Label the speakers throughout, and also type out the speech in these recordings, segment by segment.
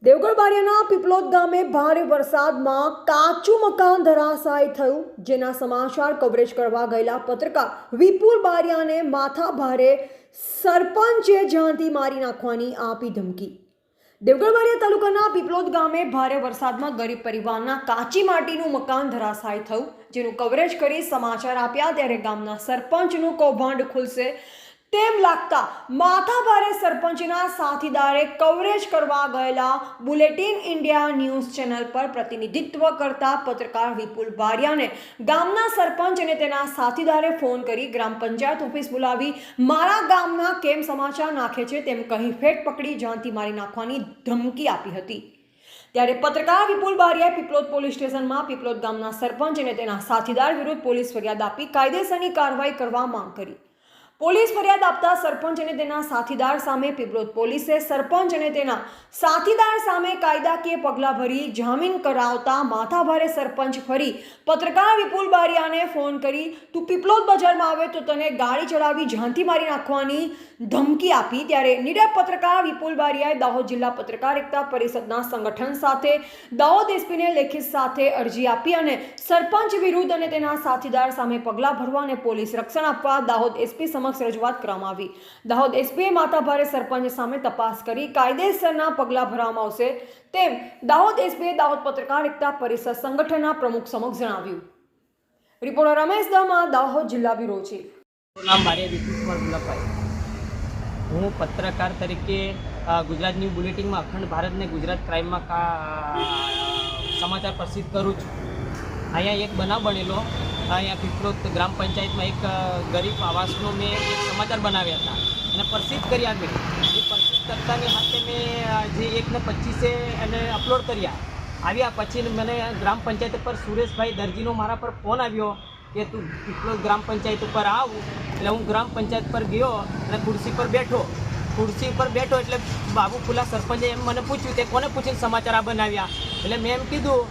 Speaker 1: દેવગઢ બારિયાના પીપલોદ ગામે ભારે વરસાદમાં કાચું મકાન ધરાશાયી થયું, જેના સમાચાર કવરેજ કરવા ગયેલા પત્રકાર વિપુલ બારિયાને માથાભારે સરપંચે જાનથી મારી નાખવાની આપી ધમકી। દેવગઢ બારિયા તાલુકાના પીપલોદ ગામે ભારે વરસાદમાં ગરીબ પરિવારના કાચી માટીનું મકાન ધરાશાયી થયું, જેનું કવરેજ કરી સમાચાર આપ્યા ત્યારે ગામના સરપંચનું કૌભાંડ ખુલશે તેમ લાગતા માથાભારે સરપંચના સાથીદારે કવરેજ કરવા ગયેલા બુલેટિન ઇન્ડિયા ન્યૂઝ ચેનલ પર પ્રતિનિધિત્વ કરતા પત્રકાર વિપુલ બારિયાને ગામના સરપંચ અને તેના સાથીદારે ફોન કરી ગ્રામ પંચાયત ઓફિસ બોલાવી મારા ગામના કેમ સમાચાર નાખે છે તેમ કહી ફેટ પકડી જાનથી મારી નાખવાની ધમકી આપી હતી। ત્યારે પત્રકાર વિપુલ બારિયાએ પીપલોદ પોલીસ સ્ટેશનમાં પીપલોદ ગામના સરપંચ અને તેના સાથીદાર વિરુદ્ધ પોલીસ ફરિયાદ આપી કાયદેસરની કાર્યવાહી કરવા માંગ કરી। પોલીસ ફરિયાદ આપતા સરપંચ અને તેના સાથીદાર સામે પીપલોદ પોલીસે સરપંચ અને તેના સાથીદાર સામે કાયદાકીય પગલાં ભરી જામીન કરાવતા માથાભારે સરપંચ ફરી પત્રકાર વિપુલ બારિયાને ફોન કરી તું પીપલોદ બજારમાં આવે તો તને ગાડી ચડાવી જાનથી મારી નાખવાની ધમકી આપી। ત્યારે નિડર પત્રકાર વિપુલ બારિયાએ દાહોદ જિલ્લા પત્રકાર એકતા પરિષદના સંગઠન સાથે દાહોદ એસપીને લેખિત સાથે અરજી આપી અને સરપંચ વિરુદ્ધ અને તેના સાથીદાર સામે પગલાં ભરવા અને પોલીસ રક્ષણ આપવા દાહોદ એસપી સમક્ષ રજૂઆત કરવામાં આવી। દાહોદ એસપીએ માથાભારે સરપંચ સામે તપાસ કરી કાયદેસરના પગલાં ભરવામાં આવશે તેમ દાહોદ એસપીએ દાહોદ પત્રકાર એકતા પરિષદ સંગઠનના પ્રમુખ સમક્ષ જણાવ્યું। રિપોર્ટર રમેશ દમા, દાહોદ જિલ્લા બ્યુરો ચીફ।
Speaker 2: નામ બારિયા વિપુલ કુમાર ગુલાબભાઈ। હું પત્રકાર તરીકે ગુજરાત ન્યૂઝ બુલેટિનમાં અખંડ ભારતને ગુજરાત ક્રાઇમમાં સમાચાર પ્રસિદ્ધ કરું છું। અહીંયા એક બનાવ બનેલો, અહીંયા પીપલોદ ગ્રામ પંચાયતમાં એક ગરીબ આવાસનો મેં એક સમાચાર બનાવ્યા હતા અને પ્રસિદ્ધ કર્યા મેં। એ પ્રસિદ્ધ કરતાની સાથે મેં જે 1:25 એને અપલોડ આવ્યા પછી મને ગ્રામ પંચાયત પર સુરેશભાઈ દરજીનો મારા પર ફોન આવ્યો કે તું પીપલોદ ગ્રામ પંચાયત ઉપર આવ। એટલે હું ગ્રામ પંચાયત પર ગયો અને ખુરશી પર બેઠો એટલે બાબુ ફુલા સરપંચે એમ મને પૂછ્યું તે કોને પૂછીને સમાચાર આ બનાવ્યા। એટલે મેં એમ કીધું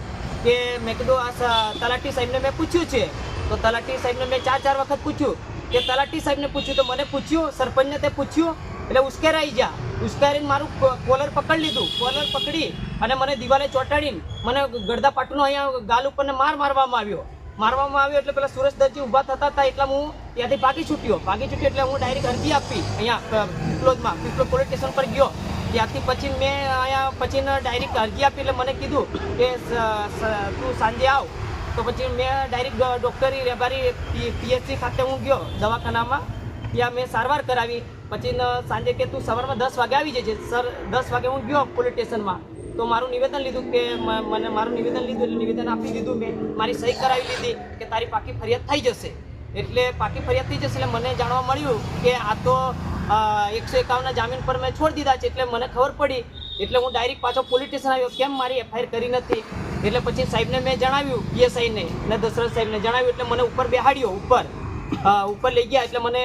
Speaker 2: કે મેં કીધું આ તલાટી સાહેબને મેં પૂછ્યું છે। તો તલાટી સાહેબને મેં ચાર વખત પૂછ્યું કે તલાટી સાહેબને પૂછ્યું તો મને પૂછ્યું, સરપંચને તે પૂછ્યું એટલે ઉશ્કેરાઈને મારું કોલર પકડી લીધું। કોલર પકડી અને મને દિવાલે ચોંટાડીને મને ગળદા પાટનો અહીંયા ગાલ ઉપર ને મારવામાં આવ્યો એટલે પેલા સુરેશ દરજી ઊભા થતા હતા એટલે હું ત્યાંથી ભાગી છૂટ્યો એટલે હું ડાયરેક્ટ અરજી આપી અહીંયા પીપલોદ પોલીસ સ્ટેશન પર ગયો। ત્યાંથી પછી મેં અહીંયા પછી ડાયરેક્ટ અરજી આપી એટલે મને કીધું કે તું સાંજે આવ। તો પછી મેં ડાયરેક્ટ ડૉક્ટરી રેબારી પીએચસી ખાતે હું ગયો દવાખાનામાં, ત્યાં મેં સારવાર કરાવી। પછી સાંજે કે તું સવારમાં 10 વાગે આવી જજે। સર 10 વાગે હું ગયો પોલીસ સ્ટેશનમાં તો મારું નિવેદન લીધું કે મને મારું નિવેદન આપી દીધું મેં, મારી સહી કરાવી લીધી કે તારી પાકી ફરિયાદ થઈ જશે। એટલે પાકી ફરિયાદ થઈ જશે એટલે મને જાણવા મળ્યું કે આ તો 151ના જામીન પર મેં છોડી દીધા છે। એટલે મને ખબર પડી એટલે હું ડાયરેક્ટ પાછો પોલીસ સ્ટેશન આવ્યો, કેમ મારી એફઆઈઆર કરી નથી। એટલે પછી સાહેબને મેં જણાવ્યું, પીએસઆઈને અને દશરથ સાહેબને જણાવ્યું એટલે મને ઉપર બેહાડ્યો, ઉપર લઈ ગયા એટલે મને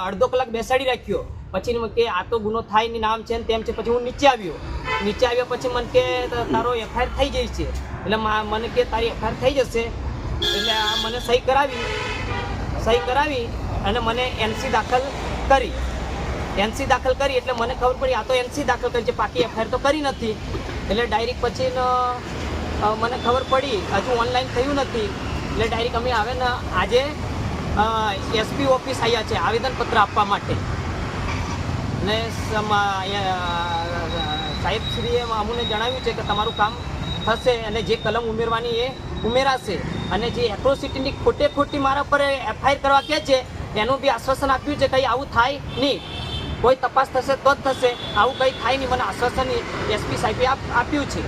Speaker 2: અડધો કલાક બેસાડી રાખ્યો। પછી કે આ તો ગુનો થાય નહીં, નામ છે ને તેમ છે। પછી હું નીચે આવ્યો પછી મને કે તારો એફઆઈઆર થઈ જાય છે। એટલે મને કે તારી એફઆઈઆર થઈ જશે એટલે આ મને સહી કરાવી અને મને એનસી દાખલ કરી એટલે મને ખબર પડી આ તો એનસી દાખલ કરી છે, પાકી એફઆઈઆર તો કરી નથી। એટલે ડાયરેક્ટ પછી મને ખબર પડી હજુ ઓનલાઈન થયું નથી એટલે ડાયરેક્ટ અમે આવે ને આજે એસપી ઓફિસ આવ્યા છે આવેદનપત્ર આપવા માટે। અને સાહેબશ્રીએ અમને જણાવ્યું છે કે તમારું કામ થશે અને જે કલમ ઉમેરવાની એ ઉમેરાશે અને જે એટ્રોસિટીની ખોટી મારા પર એફઆઈઆર કરવા કહે છે એનું બી આશ્વાસન આપ્યું છે કંઈ આવું થાય નહીં, કોઈ તપાસ થશે તો જ થશે, આવું કંઈ થાય નહીં મને આશ્વાસન એસપી સાહેબે આપ્યું છે।